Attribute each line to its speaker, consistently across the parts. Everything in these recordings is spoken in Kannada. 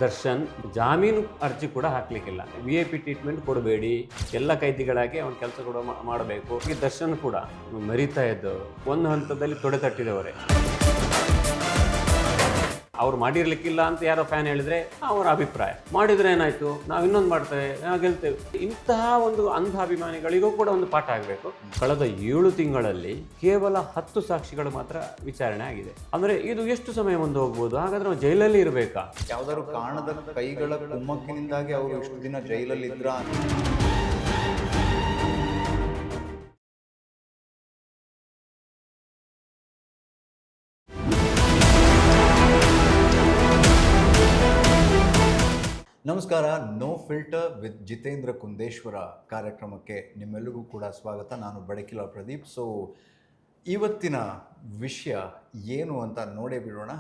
Speaker 1: ದರ್ಶನ್ ಜಾಮೀನು ಅರ್ಜಿ ಕೂಡ ಹಾಕ್ಲಿಕ್ಕಿಲ್ಲ. VIP ಟ್ರೀಟ್ಮೆಂಟ್ ಕೊಡಬೇಡಿ, ಎಲ್ಲ ಕೈದಿಗಳಾಗಿ ಅವನ ಕೆಲಸ ಕೂಡ ಮಾಡಬೇಕು. ಈ ದರ್ಶನ್ ಕೂಡ ಮರಿತಾ ಇದ್ದವರು ಒಂದು ಹಂತದಲ್ಲಿ ತೊಡೆ ತಟ್ಟಿದವರೇ. ಅವ್ರು ಮಾಡಿರ್ಲಿಕ್ಕಿಲ್ಲ ಅಂತ ಯಾರೋ ಫ್ಯಾನ್ ಹೇಳಿದ್ರೆ ಅವರ ಅಭಿಪ್ರಾಯ. ಮಾಡಿದ್ರೆ ಏನಾಯ್ತು, ನಾವು ಇನ್ನೊಂದು ಮಾಡ್ತೇವೆ, ನಾವು ಗೆಲ್ತೇವೆ. ಇಂತಹ ಒಂದು ಅಂಧ ಅಭಿಮಾನಿಗಳಿಗೂ ಕೂಡ ಒಂದು ಪಾಠ ಆಗಬೇಕು. ಕಳೆದ 7 ತಿಂಗಳಲ್ಲಿ ಕೇವಲ 10 ಸಾಕ್ಷಿಗಳು ಮಾತ್ರ ವಿಚಾರಣೆ ಆಗಿದೆ. ಅಂದ್ರೆ ಇದು ಎಷ್ಟು ಸಮಯ ಮುಂದೆ ಹೋಗ್ಬೋದು? ಹಾಗಾದ್ರೆ ನಾವು ಜೈಲಲ್ಲಿ ಇರಬೇಕಾ?
Speaker 2: ಯಾವ್ದಾದ್ರು ಕಾರಣದ ಕೈಗಳ ಕುಮ್ಮಕ್ಕಿನಿಂದಾಗಿ ಅವರು ಇಷ್ಟು ದಿನ ಜೈಲಲ್ಲಿ ಇದ್ರ ನಮಸ್ಕಾರ. No filter with Jitendra Kundeshwar ಕಾರ್ಯಕ್ರಮಕ್ಕೆ ನಿಮ್ಮೆಲ್ಲರಿಗೂ ಕೂಡ ಸ್ವಾಗತ. ನಾನು ಬಡಕಿಲ ಪ್ರದೀಪ್. ಸೊ ಇವತ್ತಿನ ವಿಷಯ ಏನು ಅಂತ ನೋಡೇ ಬಿಡೋಣ.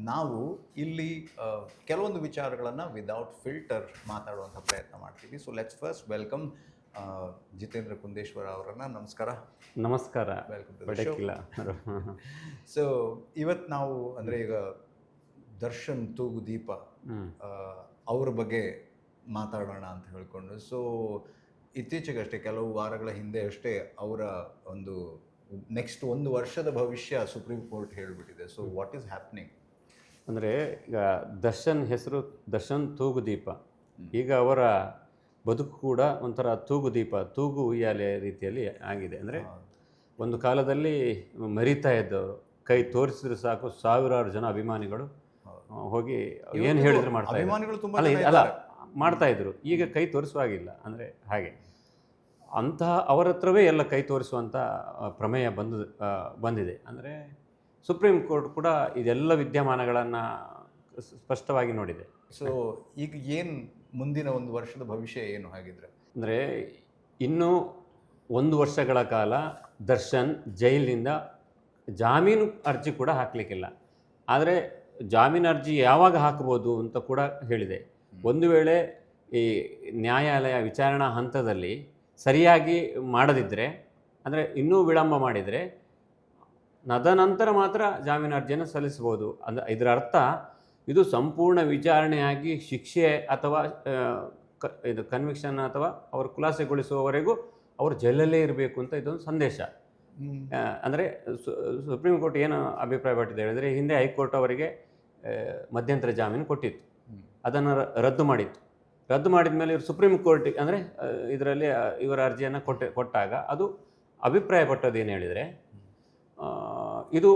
Speaker 2: ನಾವು ಇಲ್ಲಿ ಕೆಲವೊಂದು ವಿಚಾರಗಳನ್ನು ವಿದೌಟ್ ಫಿಲ್ಟರ್ ಮಾತಾಡುವಂಥ ಪ್ರಯತ್ನ ಮಾಡ್ತೀವಿ. So let's first welcome Jitendra Kundeshwara ಅವರನ್ನು. ನಮಸ್ಕಾರ.
Speaker 1: ನಮಸ್ಕಾರ.
Speaker 2: ವೆಲ್ಕಮ್. ಸೊ ಇವತ್ತು ನಾವು ಅಂದರೆ ಈಗ ದರ್ಶನ್ ತೂಗುದೀಪ ಅವ್ರ ಬಗ್ಗೆ ಮಾತಾಡೋಣ ಅಂತ ಹೇಳ್ಕೊಂಡು. ಸೊ ಇತ್ತೀಚೆಗಷ್ಟೇ ಕೆಲವು ವಾರಗಳ ಹಿಂದೆ ಅಷ್ಟೇ ಅವರ ಒಂದು ನೆಕ್ಸ್ಟ್ 1 ವರ್ಷದ ಭವಿಷ್ಯ ಸುಪ್ರೀಂ ಕೋರ್ಟ್ ಹೇಳಿಬಿಟ್ಟಿದೆ. ಸೊ ವಾಟ್ ಈಸ್ ಹ್ಯಾಪ್ನಿಂಗ್
Speaker 1: ಅಂದರೆ ಈಗ ದರ್ಶನ್ ಹೆಸರು ದರ್ಶನ್ ತೂಗುದೀಪ. ಈಗ ಅವರ ಬದುಕು ಕೂಡ ಒಂಥರ ತೂಗುದೀಪ, ತೂಗು ಉಯ್ಯಾಲೆ ರೀತಿಯಲ್ಲಿ ಆಗಿದೆ. ಅಂದರೆ ಒಂದು ಕಾಲದಲ್ಲಿ ಮರಿತಾ ಇದ್ದವರು, ಕೈ ತೋರಿಸಿದ್ರೆ ಸಾಕು ಸಾವಿರಾರು ಜನ ಅಭಿಮಾನಿಗಳು ಹೋಗಿ ಏನು ಹೇಳಿದ್ರು ಮಾಡ್ತಾ ಮಾಡ್ತಾ ಇದ್ರು. ಈಗ ಕೈ ತೋರಿಸುವಾಗಿಲ್ಲ. ಅಂದರೆ ಹಾಗೆ ಅಂತಹ ಅವರ ಹತ್ರವೇ ಎಲ್ಲ ಕೈ ತೋರಿಸುವಂಥ ಪ್ರಮೇಯ ಬಂದಿದೆ. ಅಂದರೆ ಸುಪ್ರೀಂ ಕೋರ್ಟ್ ಕೂಡ ಇದೆಲ್ಲ ವಿದ್ಯಮಾನಗಳನ್ನು ಸ್ಪಷ್ಟವಾಗಿ ನೋಡಿದೆ.
Speaker 2: ಸೊ ಈಗ ಏನು ಮುಂದಿನ 1 ವರ್ಷದ ಭವಿಷ್ಯ ಏನು ಹಾಗಿದ್ರೆ?
Speaker 1: ಅಂದರೆ ಇನ್ನೂ 1 ವರ್ಷಗಳ ಕಾಲ ದರ್ಶನ್ ಜೈಲಿನಿಂದ ಜಾಮೀನು ಅರ್ಜಿ ಕೂಡ ಹಾಕಲಿಕ್ಕಿಲ್ಲ. ಆದರೆ ಜಾಮೀನು ಅರ್ಜಿ ಯಾವಾಗ ಹಾಕ್ಬೋದು ಅಂತ ಕೂಡ ಹೇಳಿದೆ. ಒಂದು ವೇಳೆ ಈ ನ್ಯಾಯಾಲಯ ವಿಚಾರಣಾ ಹಂತದಲ್ಲಿ ಸರಿಯಾಗಿ ಮಾಡದಿದ್ದರೆ, ಅಂದರೆ ಇನ್ನೂ ವಿಳಂಬ ಮಾಡಿದರೆ ತದನಂತರ ಮಾತ್ರ ಜಾಮೀನು ಅರ್ಜಿಯನ್ನು ಸಲ್ಲಿಸ್ಬೋದು. ಇದರ ಅರ್ಥ ಇದು ಸಂಪೂರ್ಣ ವಿಚಾರಣೆಯಾಗಿ ಶಿಕ್ಷೆ ಅಥವಾ ಇದು ಕನ್ವಿಕ್ಷನ್ ಅಥವಾ ಅವರು ಖುಲಾಸೆಗೊಳಿಸುವವರೆಗೂ ಅವರು ಜೈಲಲ್ಲೇ ಇರಬೇಕು ಅಂತ ಇದೊಂದು ಸಂದೇಶ. ಅಂದರೆ ಸುಪ್ರೀಂ ಕೋರ್ಟ್ ಏನು ಅಭಿಪ್ರಾಯ ಪಟ್ಟಿದೆ ಹೇಳಿದರೆ, ಹಿಂದೆ ಹೈಕೋರ್ಟ್ ಅವರಿಗೆ ಮಧ್ಯಂತರ ಜಾಮೀನು ಕೊಟ್ಟಿತ್ತು, ಅದನ್ನು ರದ್ದು ಮಾಡಿತ್ತು. ರದ್ದು ಮಾಡಿದ ಮೇಲೆ ಇವರು ಸುಪ್ರೀಂ ಕೋರ್ಟಿಗೆ ಅಂದರೆ ಇದರಲ್ಲಿ ಇವರ ಅರ್ಜಿಯನ್ನು ಕೊಟ್ಟಾಗ ಅದು ಅಭಿಪ್ರಾಯ ಪಟ್ಟದ್ದು ಏನು ಹೇಳಿದರೆ, ಇದು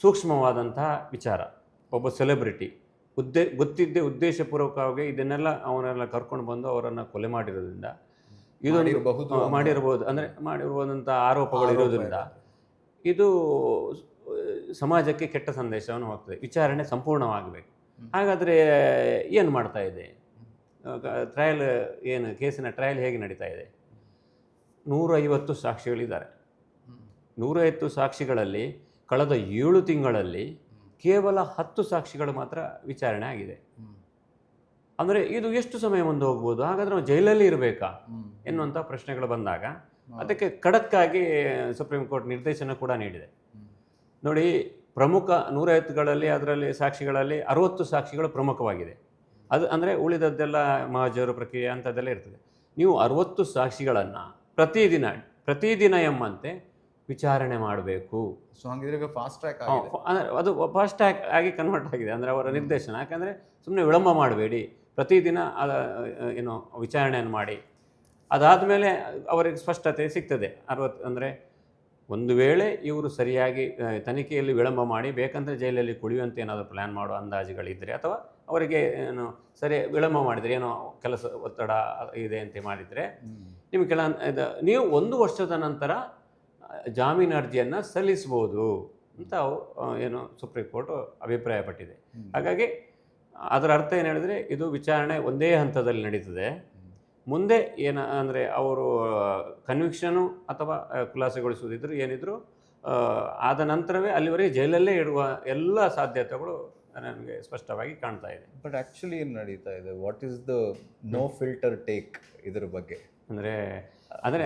Speaker 1: ಸೂಕ್ಷ್ಮವಾದಂತಹ ವಿಚಾರ. ಒಬ್ಬ ಸೆಲೆಬ್ರಿಟಿ ಗೊತ್ತಿದ್ದೇ ಉದ್ದೇಶಪೂರ್ವಕವಾಗಿ ಇದನ್ನೆಲ್ಲ ಅವನ್ನೆಲ್ಲ ಕರ್ಕೊಂಡು ಬಂದು ಅವರನ್ನು ಕೊಲೆ ಮಾಡಿರೋದ್ರಿಂದ ಇದು ಮಾಡಿರ್ಬೋದು, ಅಂದರೆ ಮಾಡಿರ್ಬೋದಂಥ ಆರೋಪಗಳು ಇರೋದ್ರಿಂದ ಇದು ಸಮಾಜಕ್ಕೆ ಕೆಟ್ಟ ಸಂದೇಶವನ್ನು ಹೋಗ್ತದೆ. ವಿಚಾರಣೆ ಸಂಪೂರ್ಣವಾಗಬೇಕು. ಹಾಗಾದರೆ ಏನು ಮಾಡ್ತಾ ಇದೆ? ಟ್ರಯಲ್ ಏನು, ಕೇಸಿನ ಟ್ರಯಲ್ ಹೇಗೆ ನಡೀತಾ ಇದೆ? 150 ಸಾಕ್ಷಿಗಳಿದ್ದಾರೆ. 150 ಸಾಕ್ಷಿಗಳಲ್ಲಿ ಕಳೆದ 7 ತಿಂಗಳಲ್ಲಿ ಕೇವಲ 10 ಸಾಕ್ಷಿಗಳು ಮಾತ್ರ ವಿಚಾರಣೆ ಆಗಿದೆ. ಅಂದರೆ ಇದು ಎಷ್ಟು ಸಮಯ ಮುಂದೆ ಹೋಗ್ಬೋದು? ಹಾಗಾದರೆ ನಾವು ಜೈಲಲ್ಲಿ ಇರಬೇಕಾ ಎನ್ನುವಂಥ ಪ್ರಶ್ನೆಗಳು ಬಂದಾಗ ಅದಕ್ಕೆ ಖಡಕ್ಕಾಗಿ ಸುಪ್ರೀಂ ಕೋರ್ಟ್ ನಿರ್ದೇಶನ ಕೂಡ ನೀಡಿದೆ. ನೋಡಿ, ಪ್ರಮುಖ 150ಗಳಲ್ಲಿ ಅದರಲ್ಲಿ ಸಾಕ್ಷಿಗಳಲ್ಲಿ 60 ಸಾಕ್ಷಿಗಳು ಪ್ರಮುಖವಾಗಿದೆ. ಅದು ಅಂದರೆ ಉಳಿದದ್ದೆಲ್ಲ ಮಹಜರು ಪ್ರಕ್ರಿಯೆ ಅಂಥದ್ದೆಲ್ಲ ಇರ್ತದೆ. ನೀವು 60 ಸಾಕ್ಷಿಗಳನ್ನು ಪ್ರತಿದಿನ ಎಂಬಂತೆ ವಿಚಾರಣೆ ಮಾಡಬೇಕು.
Speaker 2: ಸೊ ಹಾಗಿದ್ರೆ ಫಾಸ್ಟ್ ಟ್ರ್ಯಾಕ್
Speaker 1: ಅಂದರೆ ಅದು ಫಾಸ್ಟ್ ಟ್ರ್ಯಾಕ್ ಆಗಿ ಕನ್ವರ್ಟ್ ಆಗಿದೆ. ಅಂದರೆ ಅವರ ನಿರ್ದೇಶನ. ಯಾಕಂದರೆ ಸುಮ್ಮನೆ ವಿಳಂಬ ಮಾಡಬೇಡಿ, ಪ್ರತಿದಿನ ಏನು ವಿಚಾರಣೆಯನ್ನು ಮಾಡಿ. ಅದಾದಮೇಲೆ ಅವರಿಗೆ ಸ್ಪಷ್ಟತೆ ಸಿಗ್ತದೆ. 60 ಅಂದರೆ ಒಂದು ವೇಳೆ ಇವರು ಸರಿಯಾಗಿ ತನಿಖೆಯಲ್ಲಿ ವಿಳಂಬ ಮಾಡಿ ಬೇಕಂದರೆ ಜೈಲಲ್ಲಿ ಕುಡಿಯುವಂತೆ ಏನಾದರೂ ಪ್ಲ್ಯಾನ್ ಮಾಡೋ ಅಂದಾಜುಗಳಿದ್ದರೆ, ಅಥವಾ ಅವರಿಗೆ ಏನು ಸರಿ ವಿಳಂಬ ಮಾಡಿದರೆ ಏನೋ ಕೆಲಸ ಒತ್ತಡ ಇದೆ ಅಂತ ಮಾಡಿದರೆ ನಿಮಗೆ ನೀವು 1 ವರ್ಷದ ನಂತರ ಜಾಮೀನು ಅರ್ಜಿಯನ್ನು ಸಲ್ಲಿಸ್ಬೋದು ಅಂತ ಏನು ಸುಪ್ರೀಂ ಕೋರ್ಟ್ ಅಭಿಪ್ರಾಯಪಟ್ಟಿದೆ. ಹಾಗಾಗಿ ಅದರ ಅರ್ಥ ಏನು ಹೇಳಿದರೆ, ಇದು ವಿಚಾರಣೆ ಒಂದೇ ಹಂತದಲ್ಲಿ ನಡೀತದೆ. ಮುಂದೆ ಏನು ಅಂದರೆ ಅವರು ಕನ್ವಿಕ್ಷನು ಅಥವಾ ಖುಲಾಸೆಗೊಳಿಸುವುದಿದ್ರು ಏನಿದ್ರು ಆದ ನಂತರವೇ ಅಲ್ಲಿವರೆಗೆ ಜೈಲಲ್ಲೇ ಇಡುವ ಎಲ್ಲ ಸಾಧ್ಯತೆಗಳು ನನಗೆ ಸ್ಪಷ್ಟವಾಗಿ ಕಾಣ್ತಾ ಇದೆ.
Speaker 2: ಬಟ್ ಆ್ಯಕ್ಚುಲಿ ಏನು ನಡೀತಾ ಇದೆ? What is the no filter take ಇದರ ಬಗ್ಗೆ?
Speaker 1: ಅಂದರೆ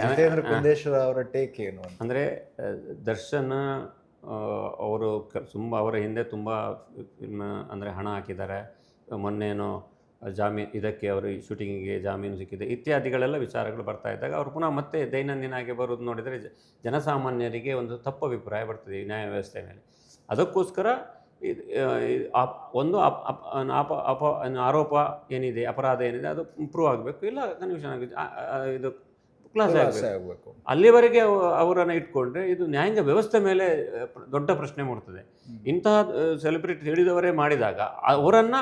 Speaker 2: ಜಿತೇಂದ್ರ ಕುಂದೇಶ್ವರ ಅವರ ಟೇಕ್ ಏನು
Speaker 1: ಅಂದರೆ ದರ್ಶನ್ ಅವರು ಅವರ ಹಿಂದೆ ತುಂಬ ಫಿಲ್ಮ್ ಅಂದರೆ ಹಣ ಹಾಕಿದ್ದಾರೆ. ಮೊನ್ನೇನೋ ಜಾಮೀನು ಇದಕ್ಕೆ ಅವರು ಶೂಟಿಂಗಿಗೆ ಜಾಮೀನು ಸಿಕ್ಕಿದೆ ಇತ್ಯಾದಿಗಳೆಲ್ಲ ವಿಚಾರಗಳು ಬರ್ತಾ ಇದ್ದಾಗ ಅವರು ಪುನಃ ಮತ್ತೆ ದೈನಂದಿನ ಹಾಗೆ ಬರೋದು ನೋಡಿದರೆ ಜನಸಾಮಾನ್ಯರಿಗೆ ಒಂದು ತಪ್ಪು ಅಭಿಪ್ರಾಯ ಬರ್ತದೆ ಈ ನ್ಯಾಯ ವ್ಯವಸ್ಥೆ ಮೇಲೆ. ಅದಕ್ಕೋಸ್ಕರ ಒಂದು ಆರೋಪ ಏನಿದೆ, ಅಪರಾಧ ಏನಿದೆ ಅದು ಪ್ರೂವ್ ಆಗಬೇಕು, ಇಲ್ಲ ಕನ್ವಿಷನ್ ಆಗಿದೆ, ಇದು ಕ್ಲಾಸ್ ಆಗಬೇಕು. ಅಲ್ಲಿವರೆಗೆ ಅವರನ್ನು ಇಟ್ಕೊಂಡ್ರೆ ಇದು ನ್ಯಾಯಾಂಗ ವ್ಯವಸ್ಥೆ ಮೇಲೆ ದೊಡ್ಡ ಪ್ರಶ್ನೆ ಮೂಡ್ತದೆ. ಇಂತಹ ಸೆಲೆಬ್ರಿಟಿ ಹೇಳಿದವರೇ ಮಾಡಿದಾಗ ಅವರನ್ನು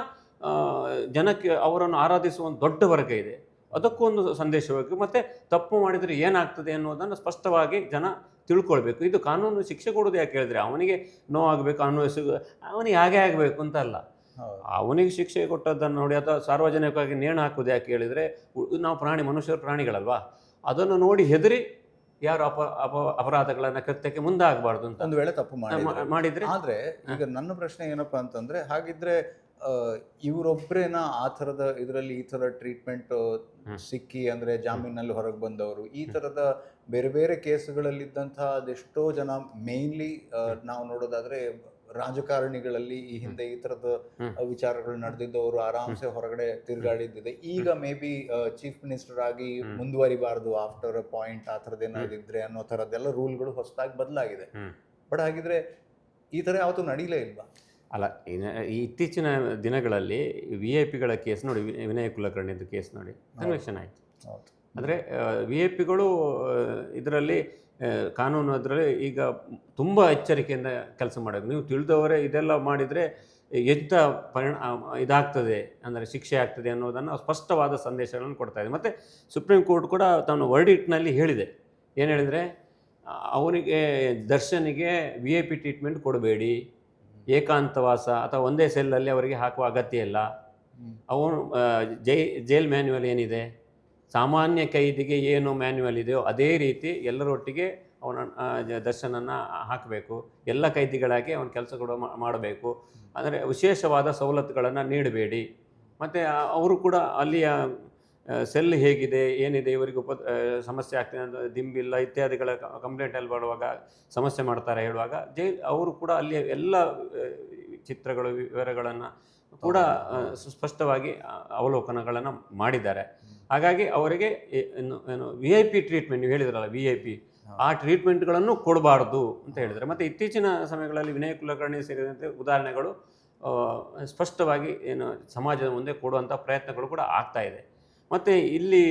Speaker 1: ಜನಕ್ಕೆ ಅವರನ್ನು ಆರಾಧಿಸುವ ಒಂದು ದೊಡ್ಡ ವರ್ಗ ಇದೆ, ಅದಕ್ಕೊಂದು ಸಂದೇಶಬೇಕು. ಮತ್ತು ತಪ್ಪು ಮಾಡಿದರೆ ಏನಾಗ್ತದೆ ಅನ್ನೋದನ್ನು ಸ್ಪಷ್ಟವಾಗಿ ಜನ ತಿಳ್ಕೊಳ್ಬೇಕು. ಇದು ಕಾನೂನು ಶಿಕ್ಷೆ ಕೊಡೋದು ಯಾಕೆ ಹೇಳಿದ್ರೆ ಅವನಿಗೆ ನೋವಾಗಬೇಕು ಅವನಿಗೆ ಹಾಗೆ ಆಗಬೇಕು ಅಂತ ಅಲ್ಲ. ಅವನಿಗೆ ಶಿಕ್ಷೆ ಕೊಟ್ಟದ್ದನ್ನು ನೋಡಿ ಅಥವಾ ಸಾರ್ವಜನಿಕವಾಗಿ ನೇಣು ಹಾಕೋದು ಯಾಕೆ ಹೇಳಿದರೆ ನಾವು ಮನುಷ್ಯರು ಪ್ರಾಣಿಗಳಲ್ವಾ, ಅದನ್ನು ನೋಡಿ ಹೆದರಿ ಯಾರು ಅಪರಾಧಗಳನ್ನು ಕೃತ್ಯಕ್ಕೆ ಮುಂದಾಗಬಾರ್ದು ಅಂತ
Speaker 2: ಒಂದು ವೇಳೆ ತಪ್ಪು
Speaker 1: ಮಾಡಿದರೆ.
Speaker 2: ಆದರೆ ಈಗ ನನ್ನ ಪ್ರಶ್ನೆ ಏನಪ್ಪಾ ಅಂತಂದರೆ, ಹಾಗಿದ್ರೆ ಇವರೊಬ್ಬರೇನ ಆ ಥರದ ಇದರಲ್ಲಿ ಈ ಥರ ಟ್ರೀಟ್ಮೆಂಟ್ ಸಿಕ್ಕಿ ಅಂದರೆ ಜಾಮೀನಲ್ಲಿ ಹೊರಗೆ ಬಂದವರು, ಈ ಥರದ ಬೇರೆ ಬೇರೆ ಕೇಸುಗಳಲ್ಲಿದ್ದಂತಹ ಅದೆಷ್ಟೋ ಜನ ಮೇನ್ಲಿ ನಾವು ನೋಡೋದಾದರೆ ರಾಜಕಾರಣಿಗಳಲ್ಲಿ ಈ ಹಿಂದೆ ಈ ಥರದ ವಿಚಾರಗಳು ನಡೆದಿದ್ದವರು ಆರಾಮ್ಸೆ ಹೊರಗಡೆ ತಿರುಗಾಡಿದ್ದಿದೆ. ಈಗ ಮೇ ಬಿ ಚೀಫ್ ಮಿನಿಸ್ಟರ್ ಆಗಿ ಮುಂದುವರಿಬಾರ್ದು ಆಫ್ಟರ್ ಅ ಪಾಯಿಂಟ್ ಆ ಥರದ್ದು ಏನಾದಿದ್ರೆ ಅನ್ನೋ ಥರದ್ದೆಲ್ಲ ರೂಲ್ಗಳು ಹೊಸದಾಗಿ ಬದಲಾಗಿದೆ. ಬಟ್ ಹಾಗಿದ್ರೆ ಈ ಥರ ಯಾವತ್ತೂ ನಡೀಲೇ ಇಲ್ವಾ?
Speaker 1: ಅಲ್ಲ, ಈ ಇತ್ತೀಚಿನ ದಿನಗಳಲ್ಲಿ VIP ಗಳ ಕೇಸ್ ನೋಡಿ, ವಿನಯ್ ಕುಲಕರ್ಣಿದು ಕೇಸ್ ನೋಡಿ ಕನ್ವಿಕ್ಷನ್ ಆಯಿತು. ಅಂದರೆ VIP ಗಳು ಇದರಲ್ಲಿ ಕಾನೂನು ಅದರಲ್ಲಿ ಈಗ ತುಂಬ ಎಚ್ಚರಿಕೆಯಿಂದ ಕೆಲಸ ಮಾಡೋದು. ನೀವು ತಿಳಿದವರೇ ಇದೆಲ್ಲ ಮಾಡಿದರೆ ಎಂಥ ಇದಾಗ್ತದೆ ಅಂದರೆ ಶಿಕ್ಷೆ ಆಗ್ತದೆ ಅನ್ನೋದನ್ನು ಸ್ಪಷ್ಟವಾದ ಸಂದೇಶಗಳನ್ನು ಕೊಡ್ತಾ ಇದೆ. ಮತ್ತು ಸುಪ್ರೀಂ ಕೋರ್ಟ್ ಕೂಡ ತನ್ನ ವರ್ಡಿಕ್ಟ್ನಲ್ಲಿ ಹೇಳಿದೆ. ಏನು ಹೇಳಿದರೆ, ಅವನಿಗೆ ದರ್ಶನಿಗೆ VIP ಟ್ರೀಟ್ಮೆಂಟ್ ಕೊಡಬೇಡಿ, ಏಕಾಂತವಾಸ ಅಥವಾ ಒಂದೇ ಸೆಲ್ಲಲ್ಲಿ ಅವರಿಗೆ ಹಾಕುವ ಅಗತ್ಯ ಇಲ್ಲ. ಅವನು ಜೈಲ್ ಮ್ಯಾನ್ಯುವಲ್ ಏನಿದೆ, ಸಾಮಾನ್ಯ ಕೈದಿಗೆ ಏನು ಮ್ಯಾನ್ಯುವಲ್ ಇದೆಯೋ ಅದೇ ರೀತಿ ಎಲ್ಲರೊಟ್ಟಿಗೆ ಅವನ ದರ್ಶನನ್ನು ಹಾಕಬೇಕು. ಎಲ್ಲ ಕೈದಿಗಳಾಗಿ ಅವನ ಕೆಲಸಗಳು ಮಾಡಬೇಕು. ಅಂದರೆ ವಿಶೇಷವಾದ ಸವಲತ್ತುಗಳನ್ನು ನೀಡಬೇಡಿ. ಮತ್ತು ಅವರು ಕೂಡ ಅಲ್ಲಿಯ ಸೆಲ್ ಹೇಗಿದೆ ಏನಿದೆ, ಇವರಿಗೆ ಸಮಸ್ಯೆ ಆಗ್ತದೆ ಅಂತ ದಿಂಬಿಲ್ಲ ಇತ್ಯಾದಿಗಳ ಕಂಪ್ಲೇಂಟಲ್ಲಿ ಬರುವಾಗ ಸಮಸ್ಯೆ ಮಾಡ್ತಾರೆ ಹೇಳುವಾಗ ಅವರು ಕೂಡ ಅಲ್ಲಿಯ ಎಲ್ಲ ಚಿತ್ರಗಳು ವಿವರಗಳನ್ನು ಕೂಡ ಸ್ಪಷ್ಟವಾಗಿ ಅವಲೋಕನಗಳನ್ನು ಮಾಡಿದ್ದಾರೆ. ಹಾಗಾಗಿ ಅವರಿಗೆ ಏನು VIP ಟ್ರೀಟ್ಮೆಂಟ್ ನೀವು ಹೇಳಿದ್ರಲ್ಲ VIP, ಆ ಟ್ರೀಟ್ಮೆಂಟ್ಗಳನ್ನು ಕೊಡಬಾರ್ದು ಅಂತ ಹೇಳಿದ್ದಾರೆ. ಮತ್ತು ಇತ್ತೀಚಿನ ಸಮಯಗಳಲ್ಲಿ ವಿನಯ್ ಕುಲಕರ್ಣಿ ಸೇರಿದಂತೆ ಉದಾಹರಣೆಗಳು ಸ್ಪಷ್ಟವಾಗಿ ಏನು ಸಮಾಜದ ಮುಂದೆ ಕೊಡುವಂಥ ಪ್ರಯತ್ನಗಳು ಕೂಡ ಆಗ್ತಾ ಇದೆ. ಮತ್ತು ಇಲ್ಲಿ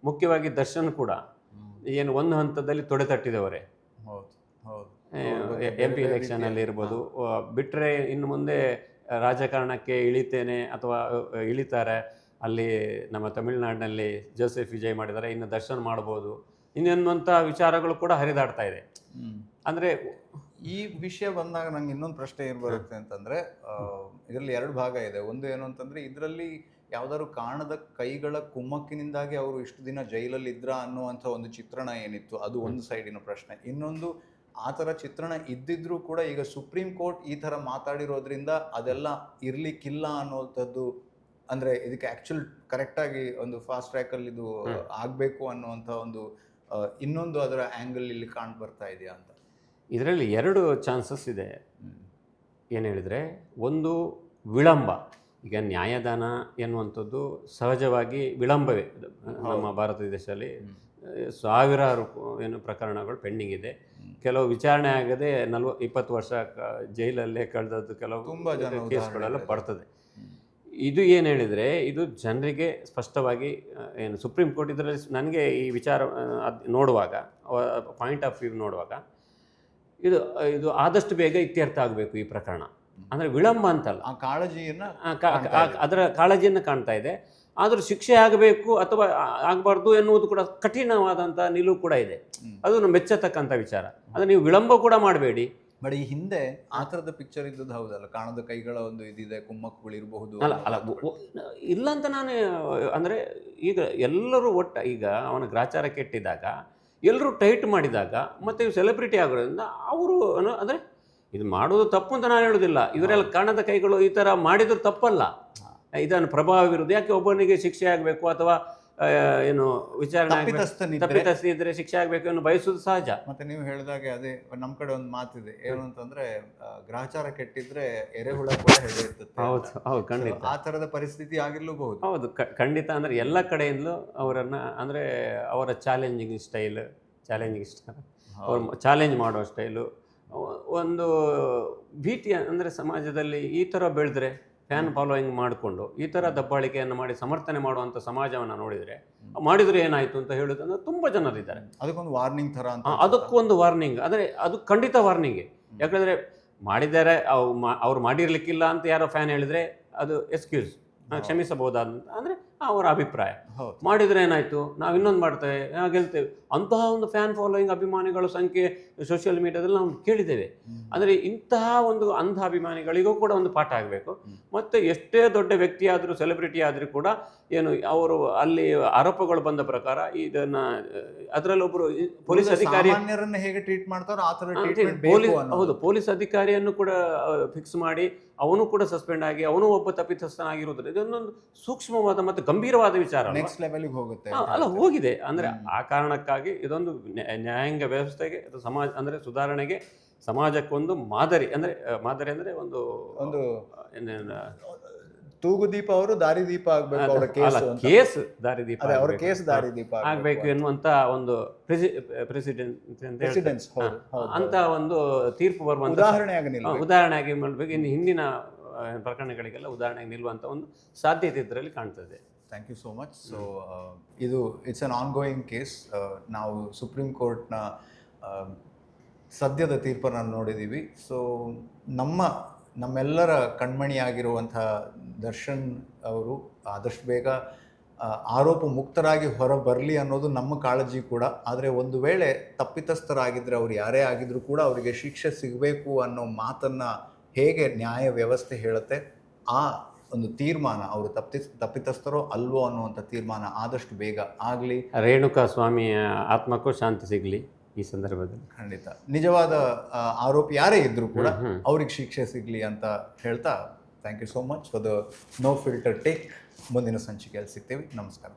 Speaker 1: ಮುಖ್ಯವಾಗಿ ದರ್ಶನ್ ಕೂಡ ಏನು ಒಂದು ಹಂತದಲ್ಲಿ ತೊಡೆತಟ್ಟಿದವರೇ, MP ಎಲೆಕ್ಷನಲ್ಲಿ ಇರ್ಬೋದು, ಬಿಟ್ಟರೆ ಇನ್ನು ಮುಂದೆ ರಾಜಕಾರಣಕ್ಕೆ ಇಳಿತೇನೆ ಅಥವಾ ಇಳಿತಾರೆ. ಅಲ್ಲಿ ನಮ್ಮ ತಮಿಳುನಾಡಿನಲ್ಲಿ ಜೋಸೆಫ್ ವಿಜಯ್ ಮಾಡಿದ್ದಾರೆ, ಇನ್ನು ದರ್ಶನ್ ಮಾಡ್ಬೋದು ಇನ್ನೆನ್ನುವಂಥ ವಿಚಾರಗಳು ಕೂಡ ಹರಿದಾಡ್ತಾ ಇದೆ. ಅಂದರೆ
Speaker 2: ಈ ವಿಷಯ ಬಂದಾಗ ನಂಗೆ ಇನ್ನೊಂದು ಪ್ರಶ್ನೆ ಏನು ಬರುತ್ತೆ ಅಂತಂದರೆ, ಇದರಲ್ಲಿ ಎರಡು ಭಾಗ ಇದೆ. ಒಂದು ಏನು ಅಂತಂದರೆ, ಇದರಲ್ಲಿ ಯಾವ್ದಾದ್ರು ಕಾಣದ ಕೈಗಳ ಕುಮ್ಮಕ್ಕಿನಿಂದಾಗಿ ಅವರು ಇಷ್ಟು ದಿನ ಜೈಲಲ್ಲಿ ಇದ್ರ ಅನ್ನುವಂಥ ಒಂದು ಚಿತ್ರಣ ಏನಿತ್ತು, ಅದು ಒಂದು ಸೈಡಿನ ಪ್ರಶ್ನೆ. ಇನ್ನೊಂದು, ಆ ಥರ ಚಿತ್ರಣ ಇದ್ದಿದ್ರೂ ಕೂಡ ಈಗ ಸುಪ್ರೀಂ ಕೋರ್ಟ್ ಈ ಥರ ಮಾತಾಡಿರೋದ್ರಿಂದ ಅದೆಲ್ಲ ಇರ್ಲಿಕ್ಕಿಲ್ಲ ಅನ್ನೋಂಥದ್ದು, ಅಂದರೆ ಇದಕ್ಕೆ ಆ್ಯಕ್ಚುಲ್ ಕರೆಕ್ಟಾಗಿ ಒಂದು ಫಾಸ್ಟ್ ಟ್ರ್ಯಾಕಲ್ಲಿ ಇದು ಆಗಬೇಕು ಅನ್ನುವಂಥ ಒಂದು ಇನ್ನೊಂದು ಅದರ ಆ್ಯಂಗಲ್ ಇಲ್ಲಿ ಕಾಣ್ ಬರ್ತಾ ಇದೆಯಾ ಅಂತ.
Speaker 1: ಇದರಲ್ಲಿ ಎರಡು ಚಾನ್ಸಸ್ ಇದೆ. ಏನು ಹೇಳಿದರೆ, ಒಂದು ವಿಳಂಬ. ಈಗ ನ್ಯಾಯದಾನ ಎನ್ನುವಂಥದ್ದು ಸಹಜವಾಗಿ ವಿಳಂಬವೇ. ನಮ್ಮ ಭಾರತ ದೇಶದಲ್ಲಿ ಸಾವಿರಾರು ಏನು ಪ್ರಕರಣಗಳು ಪೆಂಡಿಂಗ್ ಇದೆ. ಕೆಲವು ವಿಚಾರಣೆ ಆಗದೆ 20 ವರ್ಷ ಜೈಲಲ್ಲೇ ಕಳೆದದ್ದು ಕೆಲವು ತುಂಬ ಕೇಸ್ಗಳೆಲ್ಲ ಬರ್ತದೆ. ಇದು ಏನು ಹೇಳಿದರೆ, ಇದು ಜನರಿಗೆ ಸ್ಪಷ್ಟವಾಗಿ ಏನು ಸುಪ್ರೀಂ ಕೋರ್ಟ್ ಇದರಲ್ಲಿ ನನಗೆ ಈ ವಿಚಾರ ನೋಡುವಾಗ, ಪಾಯಿಂಟ್ ಆಫ್ ವ್ಯೂ ನೋಡುವಾಗ, ಇದು ಆದಷ್ಟು ಬೇಗ ಇತ್ಯರ್ಥ ಆಗಬೇಕು ಈ ಪ್ರಕರಣ. ಅಂದರೆ ವಿಳಂಬ ಅಂತಲ್ಲ,
Speaker 2: ಆ ಕಾಳಜಿಯನ್ನು
Speaker 1: ಅದರ ಕಾಳಜಿಯನ್ನು ಕಾಣ್ತಾ ಇದೆ. ಆದರೂ ಶಿಕ್ಷೆ ಆಗಬೇಕು ಅಥವಾ ಆಗಬಾರ್ದು ಎನ್ನುವುದು ಕೂಡ ಕಠಿಣವಾದಂಥ ನಿಲುವು ಕೂಡ ಇದೆ. ಅದು ಮೆಚ್ಚತಕ್ಕಂಥ ವಿಚಾರ. ಅಂದರೆ ನೀವು ವಿಳಂಬ ಕೂಡ ಮಾಡಬೇಡಿ.
Speaker 2: ಬಟ್ ಈ ಹಿಂದೆ ಆ ಥರದ ಪಿಕ್ಚರ್ ಇದ್ದದ್ದು ಹೌದಲ್ಲ, ಕಾಣದ ಕೈಗಳ ಒಂದು ಇದಿದೆ, ಕುಮ್ಮಕ್ಕುಗಳು ಇರಬಹುದು.
Speaker 1: ಅಲ್ಲ ಇಲ್ಲ ಅಂತ ನಾನು ಅಂದರೆ, ಈಗ ಎಲ್ಲರೂ ಈಗ ಅವನ ಗ್ರಾಚಾರ ಕೆಟ್ಟಿದಾಗ ಎಲ್ಲರೂ ಟೈಟ್ ಮಾಡಿದಾಗ ಮತ್ತು ಸೆಲೆಬ್ರಿಟಿ ಆಗೋದ್ರಿಂದ ಅವರು ಅಂದರೆ ಇದು ಮಾಡೋದು ತಪ್ಪು ಅಂತ ನಾನು ಹೇಳೋದಿಲ್ಲ. ಇವರೆಲ್ಲ ಕಾಣದ ಕೈಗಳು ಈ ಥರ ಮಾಡಿದ್ರು ತಪ್ಪಲ್ಲ. ಇದನ್ನು ಪ್ರಭಾವ ವಿರುದ್ಧ ಯಾಕೆ ಒಬ್ಬನಿಗೆ ಶಿಕ್ಷೆ ಆಗಬೇಕು ಅಥವಾ ಏನು ವಿಚಾರಣೆ
Speaker 2: ತಪ್ಪಿತಸ್ಥನಿದ್ರೆ
Speaker 1: ಶಿಕ್ಷೆ ಆಗಬೇಕು ಅನ್ನೋ ಬಯಸುವುದು ಸಹಜ.
Speaker 2: ಮತ್ತೆ ನೀವು ಹೇಳಿದಾಗೆ ಅದೇ ನಮ್ಮ ಕಡೆ ಒಂದು ಮಾತಿದೆ, ಏನು ಅಂತಂದ್ರೆ ಗ್ರಹಚಾರ ಕೆಟ್ಟಿದ್ರೆ ಎರೆಹುಳ ಕೂಡ ಹೆಡೆ ಇರ್ತದೆ.
Speaker 1: ಹೌದು ಹೌದು, ಖಂಡಿತ
Speaker 2: ಆ ತರದ ಪರಿಸ್ಥಿತಿ ಆಗಿರ್ಲೂಬಹುದು.
Speaker 1: ಹೌದು, ಖಂಡಿತ. ಅಂದರೆ ಎಲ್ಲ ಕಡೆಯಿಂದಲೂ ಅವರನ್ನು ಅಂದರೆ ಅವರ ಚಾಲೆಂಜಿಂಗ್ ಸ್ಟೈಲ್ ಅವ್ರು ಚಾಲೆಂಜ್ ಮಾಡೋ ಸ್ಟೈಲು, ಒಂದು ಭೀತಿ ಅಂದರೆ ಸಮಾಜದಲ್ಲಿ ಈ ಥರ ಬೆಳೆದ್ರೆ ಫ್ಯಾನ್ ಫಾಲೋಯಿಂಗ್ ಮಾಡಿಕೊಂಡು ಈ ಥರ ದಬ್ಬಾಳಿಕೆಯನ್ನು ಮಾಡಿ ಸಮರ್ಥನೆ ಮಾಡುವಂಥ ಸಮಾಜವನ್ನು ನೋಡಿದರೆ ಮಾಡಿದರೆ ಏನಾಯಿತು ಅಂತ ಹೇಳೋದಂದ್ರೆ ತುಂಬ ಜನರಿದ್ದಾರೆ.
Speaker 2: ಅದಕ್ಕೊಂದು ವಾರ್ನಿಂಗ್ ಥರ ಅಂತ.
Speaker 1: ಅದಕ್ಕೂ ಒಂದು ವಾರ್ನಿಂಗ್, ಅಂದರೆ ಅದು ಖಂಡಿತ ವಾರ್ನಿಂಗ್. ಯಾಕಂದರೆ ಮಾಡಿದ್ದಾರೆ, ಅವ್ರು ಮಾಡಿರ್ಲಿಕ್ಕಿಲ್ಲ ಅಂತ ಯಾರೋ ಫ್ಯಾನ್ ಹೇಳಿದರೆ ಅದು ಎಕ್ಸ್ಕ್ಯೂಸ್, ಕ್ಷಮಿಸಬಹುದಾದಂತ ಅಂದರೆ ಅವರ ಅಭಿಪ್ರಾಯ. ಮಾಡಿದರೆ ಏನಾಯಿತು, ನಾವು ಇನ್ನೊಂದು ಮಾಡ್ತೇವೆ, ಗೆಲ್ತೇವೆ, ಅಂತಹ ಒಂದು ಫ್ಯಾನ್ ಫಾಲೋಯಿಂಗ್ ಅಭಿಮಾನಿಗಳ ಸಂಖ್ಯೆ ಸೋಷಿಯಲ್ ಮೀಡಿಯಾದಲ್ಲಿ ನಾವು ಕೇಳಿದ್ದೇವೆ. ಅಂದರೆ ಇಂತಹ ಒಂದು ಅಂಧ ಅಭಿಮಾನಿಗಳಿಗೂ ಕೂಡ ಒಂದು ಪಾಠ ಆಗಬೇಕು. ಮತ್ತು ಎಷ್ಟೇ ದೊಡ್ಡ ವ್ಯಕ್ತಿ ಆದರೂ, ಸೆಲೆಬ್ರಿಟಿ ಆದರೂ ಕೂಡ ಏನು ಅವರು ಅಲ್ಲಿ ಆರೋಪಗಳು ಬಂದ ಪ್ರಕಾರ ಇದನ್ನು ಅದರಲ್ಲಿ ಒಬ್ಬರು ಪೊಲೀಸ್ ಅಧಿಕಾರಿ
Speaker 2: ಹೇಗೆ ಟ್ರೀಟ್ ಮಾಡ್ತಾರೋ ಆ ಥರ
Speaker 1: ಹೌದು, ಪೊಲೀಸ್ ಅಧಿಕಾರಿಯನ್ನು ಕೂಡ ಫಿಕ್ಸ್ ಮಾಡಿ ಅವನು ಕೂಡ ಸಸ್ಪೆಂಡ್ ಆಗಿ ಅವನು ಒಬ್ಬ ತಪ್ಪಿತಸ್ಥನಾಗಿರೋದ್ರಿಂದ ಇದೊಂದೊಂದು ಸೂಕ್ಷ್ಮವಾದ ಮತ್ತು ಗಂಭೀರವಾದ ವಿಚಾರ.
Speaker 2: ನೆಕ್ಸ್ಟ್ ಲೆವೆಲ್ಗೆ ಹೋಗುತ್ತೆ
Speaker 1: ಅಲ್ಲ, ಹೋಗಿದೆ. ಅಂದರೆ ಆ ಕಾರಣಕ್ಕಾಗಿ ಇದೊಂದು ನ್ಯಾಯಾಂಗ ವ್ಯವಸ್ಥೆಗೆ, ಸಮಾಜ ಅಂದರೆ ಸುಧಾರಣೆಗೆ, ಸಮಾಜಕ್ಕೊಂದು ಮಾದರಿ ಅಂದರೆ ಒಂದು
Speaker 2: ತೂಗುದೀಪ ಅವರು ದಾರಿದೀಪ ಆಗಬೇಕು, ಅವರ
Speaker 1: ಕೇಸ್ ದಾರಿದೀಪ,
Speaker 2: ಅವರ ಕೇಸ್ ದಾರಿದೀಪ
Speaker 1: ಆಗಬೇಕು ಎನ್ನುವಂತ ಒಂದು ಪ್ರೆಸಿಡೆನ್ಸ್ ಅಂತ ಒಂದು ತೀರ್ಪು ಬರುವಂತ ಉದಾಹರಣೆಯಾಗಿ ಮಾಡಬೇಕು. ಇನ್ನು ಹಿಂದಿನ ಪ್ರಕರಣಗಳಿಗೆಲ್ಲ ಉದಾಹರಣೆಗೆ ನಿಲ್ಲುವಂಥ ಒಂದು ಸಾಧ್ಯತೆ ಇದರಲ್ಲಿ ಕಾಣ್ತದೆ.
Speaker 2: Thank you so much. So ಇದು it's an ongoing case. ನಾವು ಸುಪ್ರೀಂ ಕೋರ್ಟ್ನ ಸದ್ಯದ ತೀರ್ಪನ್ನು ನೋಡಿದ್ದೀವಿ. ಸೊ ನಮ್ಮೆಲ್ಲರ ಕಣ್ಮಣಿಯಾಗಿರುವಂಥ ದರ್ಶನ್ ಅವರು ಆದಷ್ಟು ಬೇಗ ಆರೋಪ ಮುಕ್ತರಾಗಿ ಹೊರ ಬರಲಿ ಅನ್ನೋದು ನಮ್ಮ ಕಾಳಜಿ ಕೂಡ. ಆದರೆ ಒಂದು ವೇಳೆ ತಪ್ಪಿತಸ್ಥರಾಗಿದ್ದರೆ, ಅವ್ರು ಯಾರೇ ಆಗಿದ್ರೂ ಕೂಡ ಅವರಿಗೆ ಶಿಕ್ಷೆ ಸಿಗಬೇಕು ಅನ್ನೋ ಮಾತನ್ನು ಹೇಗೆ ನ್ಯಾಯ ವ್ಯವಸ್ಥೆ ಹೇಳುತ್ತೆ, ಆ ಒಂದು ತೀರ್ಮಾನ ಅವರು ತಪ್ಪಿತಸ್ಥರೋ ಅಲ್ವೋ ಅನ್ನುವಂಥ ತೀರ್ಮಾನ ಆದಷ್ಟು ಬೇಗ ಆಗಲಿ.
Speaker 1: ರೇಣುಕಾ ಸ್ವಾಮಿಯ ಆತ್ಮಕ್ಕೂ ಶಾಂತಿ ಸಿಗಲಿ ಈ ಸಂದರ್ಭದಲ್ಲಿ.
Speaker 2: ಖಂಡಿತ ನಿಜವಾದ ಆರೋಪಿ ಯಾರೇ ಇದ್ರೂ ಕೂಡ ಅವ್ರಿಗೆ ಶಿಕ್ಷೆ ಸಿಗಲಿ ಅಂತ ಹೇಳ್ತಾ, thank you so much for the no filter take. ಮುಂದಿನ ಸಂಚಿಕೆಯಲ್ಲಿ ಸಿಗ್ತೇವೆ. ನಮಸ್ಕಾರ.